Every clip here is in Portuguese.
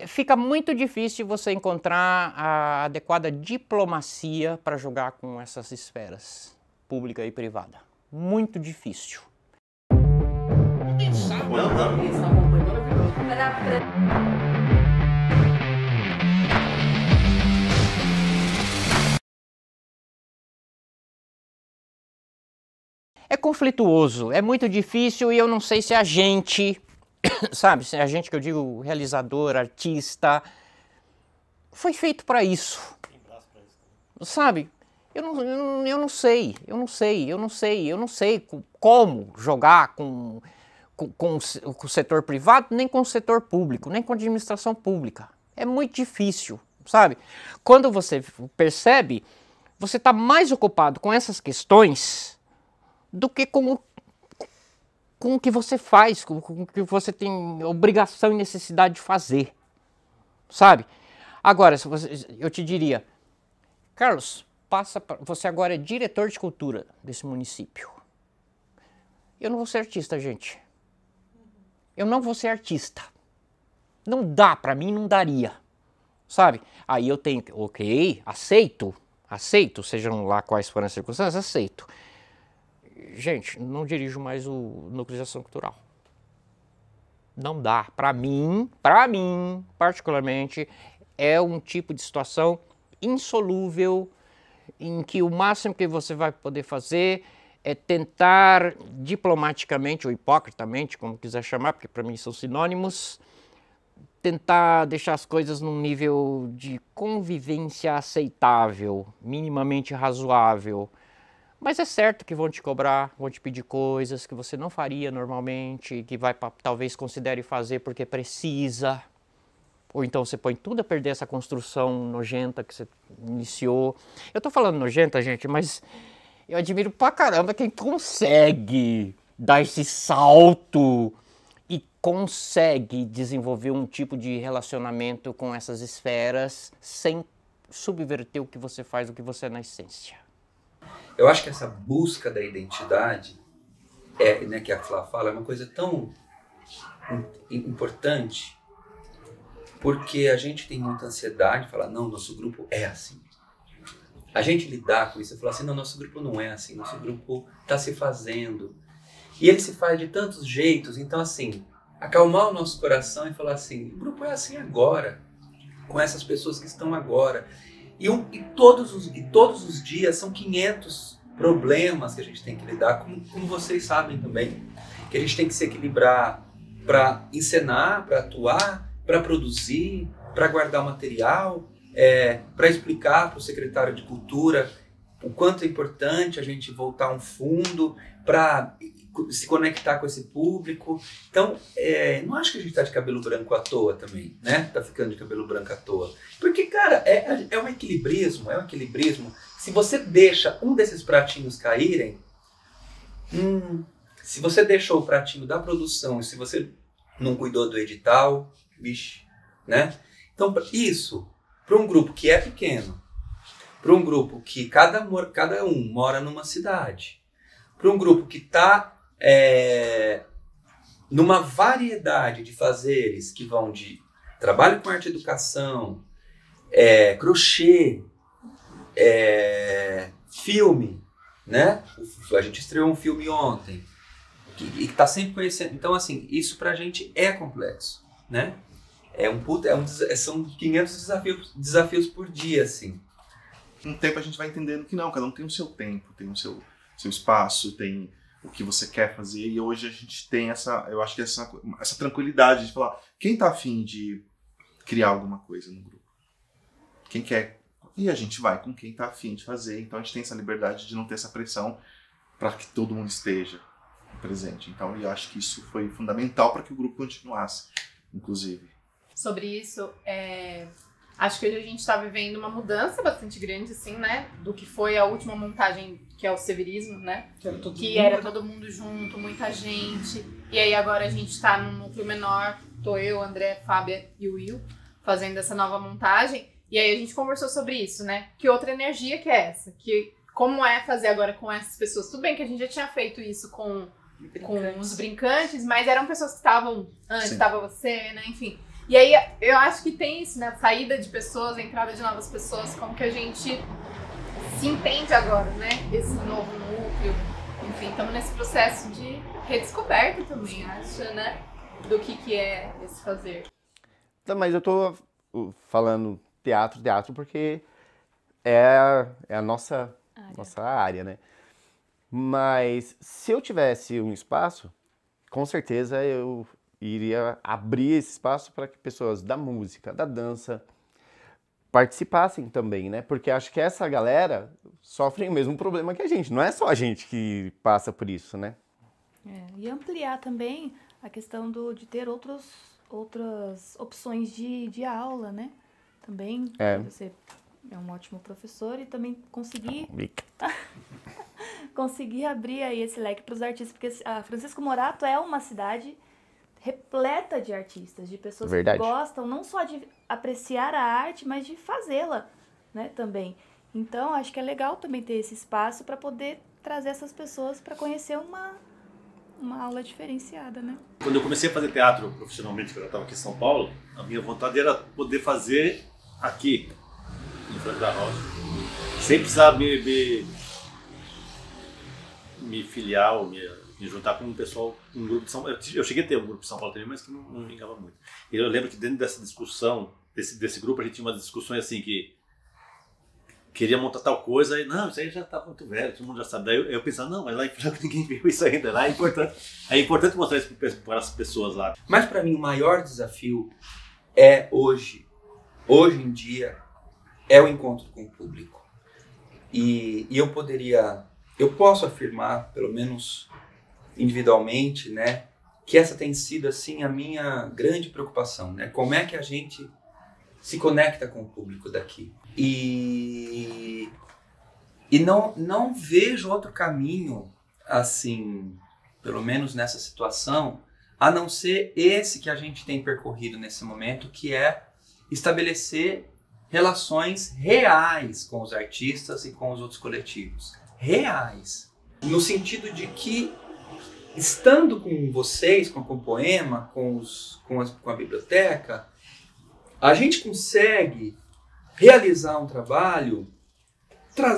fica muito difícil você encontrar a adequada diplomacia para jogar com essas esferas, pública e privada. Muito difícil. Não. Isso, tá bom, foi maravilhoso. É conflituoso, é muito difícil e eu não sei se a gente, sabe, se a gente que eu digo realizador, artista, foi feito para isso. Sabe? Eu não sei como jogar com o setor privado, nem com o setor público, nem com a administração pública. É muito difícil, sabe? Quando você percebe, você está mais ocupado com essas questões do que com o que você faz, com o que você tem obrigação e necessidade de fazer, sabe? Agora, eu te diria, Carlos, você agora é diretor de cultura desse município. Eu não vou ser artista, gente. Eu não vou ser artista. Não dá, pra mim não daria, sabe? Aí eu tenho, ok, aceito, sejam lá quais forem as circunstâncias, aceito. Gente, não dirijo mais o Núcleo de Ação Cultural. Não dá. Pra mim, particularmente, é um tipo de situação insolúvel em que o máximo que você vai poder fazer é tentar diplomaticamente ou hipocritamente, como quiser chamar, porque para mim são sinônimos, tentar deixar as coisas num nível de convivência aceitável, minimamente razoável. Mas é certo que vão te cobrar, vão te pedir coisas que você não faria normalmente, que talvez considere fazer porque precisa. Ou então você põe tudo a perder essa construção nojenta que você iniciou. Eu tô falando nojenta, gente, mas eu admiro pra caramba quem consegue dar esse salto e consegue desenvolver um tipo de relacionamento com essas esferas sem subverter o que você faz, o que você é na essência. Eu acho que essa busca da identidade, né, que a Flá fala, é uma coisa tão importante, porque a gente tem muita ansiedade de falar, não, nosso grupo é assim. A gente lidar com isso e falar assim, não, nosso grupo não é assim, nosso grupo está se fazendo. E ele se faz de tantos jeitos, então assim, acalmar o nosso coração e falar assim, o grupo é assim agora, com essas pessoas que estão agora. E todos os dias são 500 problemas que a gente tem que lidar, como vocês sabem também, que a gente tem que se equilibrar para encenar, para atuar, para produzir, para guardar o material, para explicar para o secretário de Cultura o quanto é importante a gente voltar um fundo para se conectar com esse público. Então, não acho que a gente está de cabelo branco à toa também, né? Tá ficando de cabelo branco à toa. Porque, cara, é um equilibrismo, Se você deixa um desses pratinhos caírem, se você deixou o pratinho da produção, se você não cuidou do edital, bicho, né? Então, isso, para um grupo que é pequeno, para um grupo que cada um mora numa cidade, para um grupo que está numa variedade de fazeres que vão de trabalho com arte e educação, crochê, filme, né? A gente estreou um filme ontem e está sempre conhecendo. Então, assim, isso pra gente é complexo, né? São 500 desafios por dia, assim. Com o tempo a gente vai entendendo que não, cada um tem o seu tempo, tem o seu espaço, tem o que você quer fazer, e hoje a gente tem eu acho que essa tranquilidade de falar, quem tá afim de criar alguma coisa no grupo? Quem quer? E a gente vai com quem tá afim de fazer, então a gente tem essa liberdade de não ter essa pressão para que todo mundo esteja presente. Então eu acho que isso foi fundamental para que o grupo continuasse, inclusive. Sobre isso, acho que hoje a gente está vivendo uma mudança bastante grande, assim, né? Do que foi a última montagem, que é o Severismo, né? Que era todo mundo junto, muita gente. E aí agora a gente está num núcleo menor. Tô eu, André, Fábia e o Will fazendo essa nova montagem. E aí a gente conversou sobre isso, né? Que outra energia que é essa? Que como é fazer agora com essas pessoas? Tudo bem que a gente já tinha feito isso com os brincantes, mas eram pessoas que estavam antes, estava você, né? Enfim. E aí eu acho que tem isso, né? Saída de pessoas, entrada de novas pessoas, como que a gente se entende agora, né? Esse novo núcleo. Enfim, estamos nesse processo de redescoberta também, acho, né? Do que é esse fazer. Tá, mas eu tô falando teatro porque é a nossa área, né? Mas se eu tivesse um espaço, com certeza eu iria abrir esse espaço para que pessoas da música, da dança, participassem também, né? Porque acho que essa galera sofre o mesmo problema que a gente. Não é só a gente que passa por isso, né? E ampliar também a questão de ter outras opções de aula, né? Também você é um ótimo professor e também conseguir abrir aí esse leque para os artistas, porque a Francisco Morato é uma cidade repleta de artistas, de pessoas que gostam não só de apreciar a arte, mas de fazê-la, né, também. Então, acho que é legal também ter esse espaço para poder trazer essas pessoas para conhecer uma aula diferenciada, né? Quando eu comecei a fazer teatro profissionalmente, quando eu estava aqui em São Paulo, a minha vontade era poder fazer aqui, em Franco da Rocha, sem precisar me filiar ou me juntar com um pessoal, um grupo de São Paulo. Eu cheguei a ter um grupo de São Paulo também, mas que não vingava muito. E eu lembro que dentro dessa discussão, desse grupo, a gente tinha umas discussões assim que queria montar tal coisa, e não, isso aí já tá muito velho, todo mundo já sabe. Daí eu pensava, não, mas lá em Franco ninguém viu isso ainda, lá é importante mostrar isso para as pessoas lá. Mas para mim o maior desafio é hoje em dia, é o encontro com o público. E eu posso afirmar, pelo menos individualmente, né, que essa tem sido assim a minha grande preocupação, né? Como é que a gente se conecta com o público daqui? E não vejo outro caminho, assim, pelo menos nessa situação, a não ser esse que a gente tem percorrido nesse momento, que é estabelecer relações reais com os artistas e com os outros coletivos. Reais. No sentido de que, estando com vocês, com a Compoema, com a biblioteca, a gente consegue realizar um trabalho,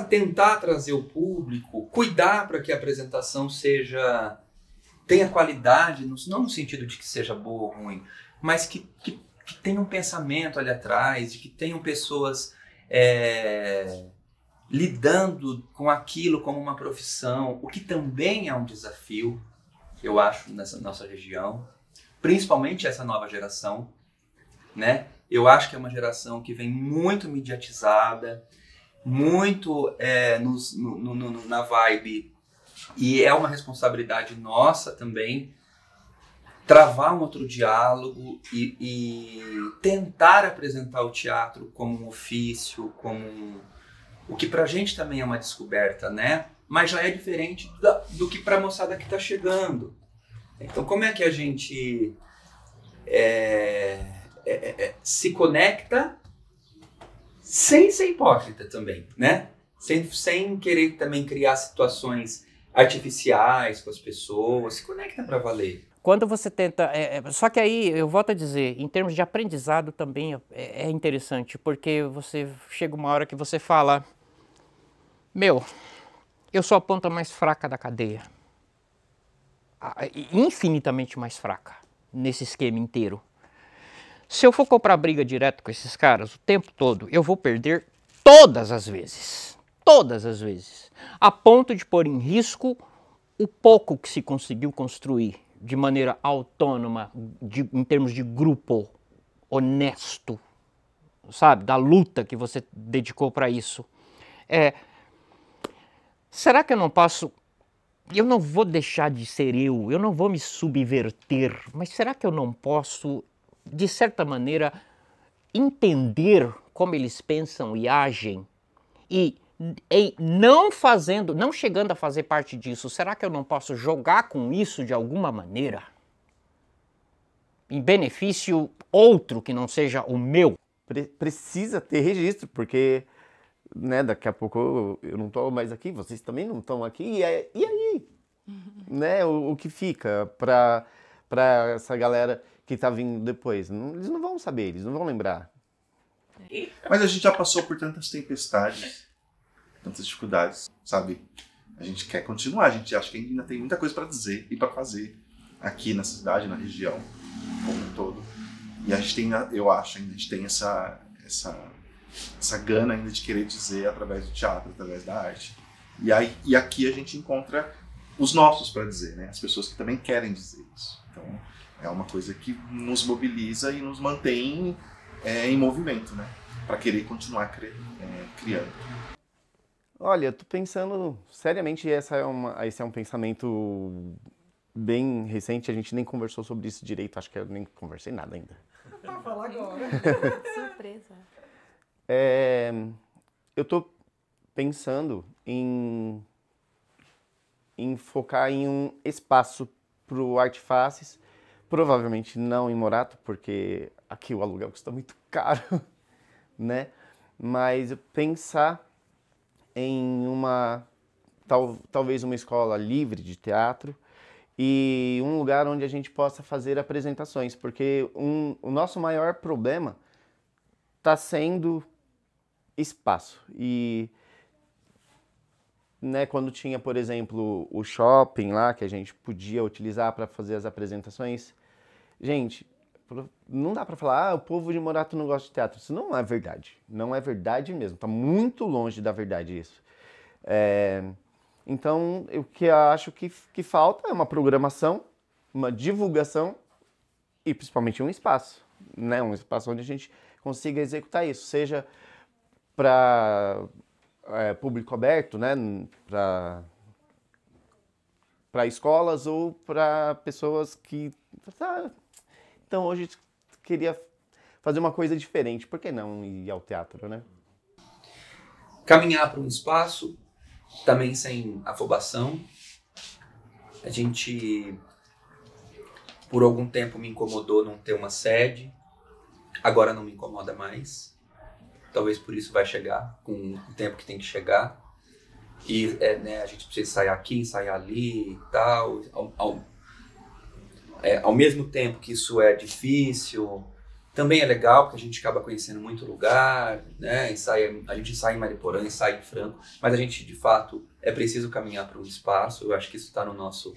tentar trazer o público, cuidar para que a apresentação tenha qualidade, não no sentido de que seja boa ou ruim, mas que tenha um pensamento ali atrás, de que tenham pessoas lidando com aquilo como uma profissão, o que também é um desafio, eu acho, nessa nossa região, principalmente essa nova geração, né? Eu acho que é uma geração que vem muito mediatizada, muito na vibe, e é uma responsabilidade nossa também travar um outro diálogo e tentar apresentar o teatro como um ofício, como o que pra gente também é uma descoberta, né? Mas já é diferente do que pra moçada que tá chegando. Então, como é que a gente se conecta sem ser hipócrita também, né? Sem querer também criar situações artificiais com as pessoas, se conecta pra valer. Quando você tenta... só que aí, eu volto a dizer, em termos de aprendizado também é interessante, porque você chega uma hora que você fala, eu sou a ponta mais fraca da cadeia. Infinitamente mais fraca nesse esquema inteiro. Se eu for comprar briga direto com esses caras o tempo todo, eu vou perder todas as vezes. Todas as vezes. A ponto de pôr em risco o pouco que se conseguiu construir de maneira autônoma, em termos de grupo honesto, sabe? Da luta que você dedicou para isso. Será que eu não posso... Eu não vou deixar de ser eu não vou me subverter, mas será que eu não posso, de certa maneira, entender como eles pensam e agem e não chegando a fazer parte disso, será que eu não posso jogar com isso de alguma maneira? Em benefício outro que não seja o meu? Precisa ter registro, porque, né, daqui a pouco eu não estou mais aqui, vocês também não estão aqui, e aí? Né, o que fica para essa galera que tá vindo depois. Eles não vão saber, eles não vão lembrar. Mas a gente já passou por tantas tempestades, tantas dificuldades, sabe? A gente quer continuar, a gente acha que ainda tem muita coisa para dizer e para fazer aqui na cidade, na região, como um todo. E a gente tem, eu acho, ainda a gente tem essa gana ainda de querer dizer através do teatro, através da arte. E aqui a gente encontra os nossos para dizer, né? As pessoas que também querem dizer isso. Então, é uma coisa que nos mobiliza e nos mantém em movimento, né? Para querer continuar criando. Olha, eu tô pensando, seriamente, esse é um pensamento bem recente, a gente nem conversou sobre isso direito, acho que eu nem conversei nada ainda. Pra falar agora. Surpresa. Eu tô pensando em focar em um espaço pro Artefaces, provavelmente não em Morato, porque aqui o aluguel custa muito caro, né? Mas pensar em talvez uma escola livre de teatro e um lugar onde a gente possa fazer apresentações, porque o nosso maior problema está sendo espaço. E né, quando tinha, por exemplo, o shopping lá, que a gente podia utilizar para fazer as apresentações, gente, não dá para falar, o povo de Morato não gosta de teatro. Isso não é verdade. Não é verdade mesmo. Está muito longe da verdade isso. Então, o que eu acho que falta é uma programação, uma divulgação e principalmente um espaço, né? Um espaço onde a gente consiga executar isso, seja para público aberto, né? Para escolas ou para pessoas que... Então, hoje queria fazer uma coisa diferente. Por que não ir ao teatro, né? Caminhar para um espaço, também sem afobação. A gente, por algum tempo, me incomodou não ter uma sede. Agora não me incomoda mais. Talvez por isso vai chegar, com o tempo que tem que chegar. E né, a gente precisa ensaiar aqui, ensaiar ali e tal. Ao mesmo tempo que isso é difícil, também é legal, porque a gente acaba conhecendo muito lugar, né? A gente ensaia em Mariporã, ensaia em Franco, mas a gente, de fato, é preciso caminhar para um espaço. Eu acho que isso está no nosso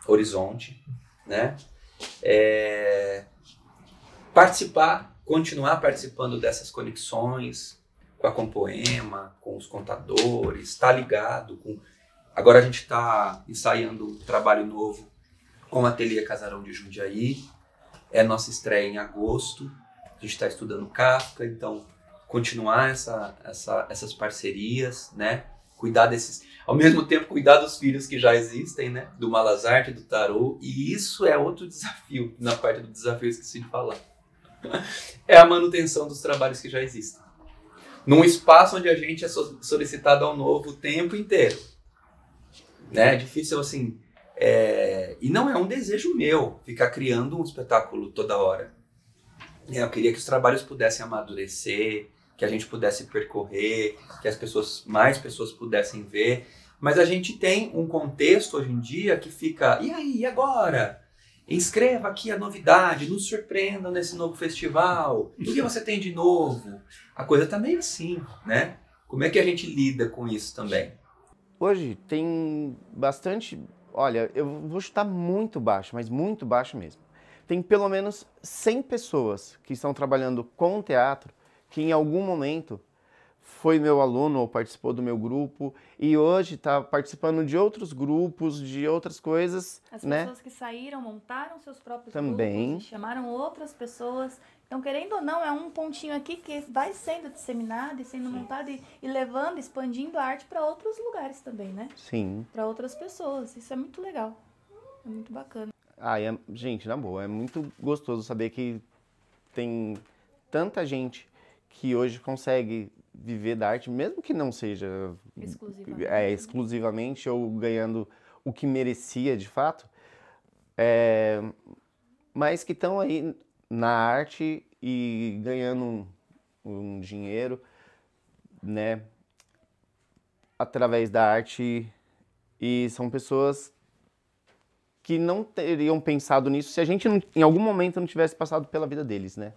horizonte, né? Participar, continuar participando dessas conexões com a Compoema, com os contadores, estar ligado com... Agora a gente está ensaiando um trabalho novo com o Ateliê Casarão de Jundiaí. É a nossa estreia em agosto. A gente está estudando Kafka, então continuar essas parcerias, né? Cuidar desses... Ao mesmo tempo, cuidar dos filhos que já existem, né? Do Malas Arte, do Tarô. E isso é outro desafio. Na parte do desafio, eu esqueci de falar. É a manutenção dos trabalhos que já existem. Num espaço onde a gente é solicitado ao novo o tempo inteiro. Né? É difícil, assim... E não é um desejo meu ficar criando um espetáculo toda hora. Eu queria que os trabalhos pudessem amadurecer, que a gente pudesse percorrer, que mais pessoas pudessem ver. Mas a gente tem um contexto hoje em dia que fica, e aí, e agora? Inscreva aqui a novidade, nos surpreendam nesse novo festival. O que você tem de novo? A coisa tá meio assim, né? Como é que a gente lida com isso também? Hoje tem bastante... Olha, eu vou chutar muito baixo, mas muito baixo mesmo. Tem pelo menos 100 pessoas que estão trabalhando com teatro que em algum momento foi meu aluno ou participou do meu grupo e hoje está participando de outros grupos, de outras coisas, As né? pessoas que saíram, montaram seus próprios Também. grupos, chamaram outras pessoas. Então, querendo ou não, é um pontinho aqui que vai sendo disseminado e sendo montado e levando, expandindo a arte para outros lugares também, né? Sim. Para outras pessoas. Isso é muito legal. É muito bacana. Gente, na boa, é muito gostoso saber que tem tanta gente que hoje consegue viver da arte, mesmo que não seja exclusivamente ou ganhando o que merecia de fato, mas que estão aí na arte e ganhando um dinheiro, né, através da arte, e são pessoas que não teriam pensado nisso se a gente em algum momento não tivesse passado pela vida deles, né?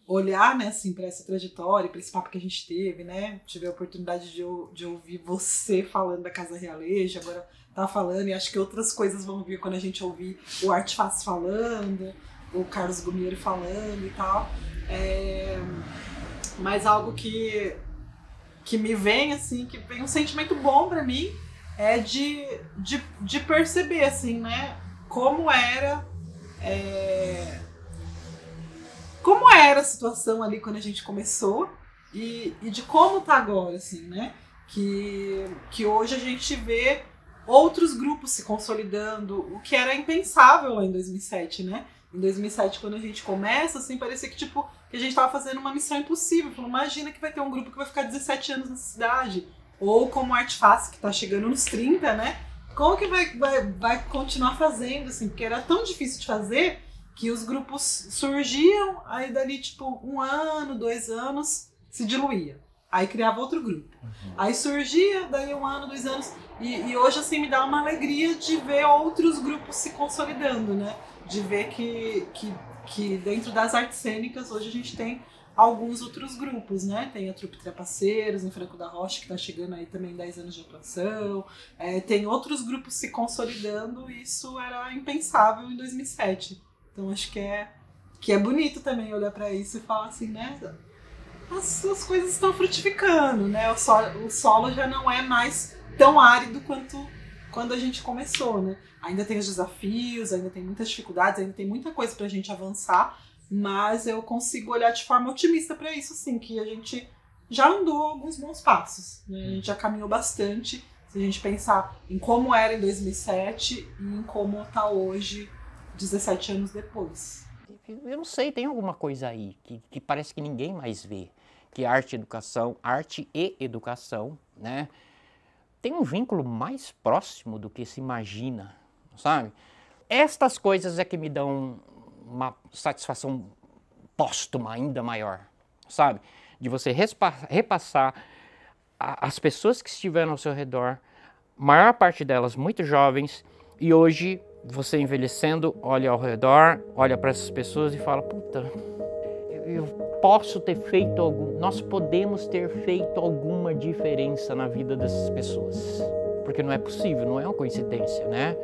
Olhar, né, assim, para essa trajetória, para esse papo que a gente teve, né? Tive a oportunidade de ouvir você falando da Casa Realeja, agora tá falando, e acho que outras coisas vão vir quando a gente ouvir o Artifácio falando, o Carlos Gumieri falando e tal. Mas algo que me vem, assim, que vem um sentimento bom para mim, é de perceber, assim, né, como era a situação ali quando a gente começou e de como tá agora, assim, né, que hoje a gente vê outros grupos se consolidando, o que era impensável lá em 2007, né? Em 2007, quando a gente começa, assim, parecia que, tipo, que a gente tava fazendo uma missão impossível. Falou, imagina que vai ter um grupo que vai ficar 17 anos nessa cidade. Ou como o Artifácio, que tá chegando nos 30, né? Como que vai continuar fazendo, assim? Porque era tão difícil de fazer que os grupos surgiam, aí dali, tipo, 1 ano, 2 anos, se diluía. Aí criava outro grupo. Aí surgia, daí 1 ano, 2 anos. E hoje, assim, me dá uma alegria de ver outros grupos se consolidando, né? De ver que dentro das artes cênicas, hoje a gente tem alguns outros grupos, né? Tem a Trupe Trapaceiros, em Franco da Rocha, que tá chegando aí também 10 anos de atuação. Tem outros grupos se consolidando, e isso era impensável em 2007. Então acho que é bonito também olhar para isso e falar assim, né? As coisas estão frutificando, né? O solo já não é mais tão árido quanto quando a gente começou, né? Ainda tem os desafios, ainda tem muitas dificuldades, ainda tem muita coisa pra gente avançar, mas eu consigo olhar de forma otimista para isso, assim, que a gente já andou alguns bons passos, né? A gente já caminhou bastante, se a gente pensar em como era em 2007 e em como está hoje, 17 anos depois. Eu não sei, tem alguma coisa aí que parece que ninguém mais vê, que arte e educação, né, tem um vínculo mais próximo do que se imagina, sabe? Estas coisas é que me dão uma satisfação póstuma ainda maior, sabe? De você repassar as pessoas que estiveram ao seu redor, maior parte delas muito jovens, e hoje você envelhecendo, olha ao redor, olha para essas pessoas e fala, puta, eu posso ter feito nós podemos ter feito alguma diferença na vida dessas pessoas. Porque não é possível, não é uma coincidência, né?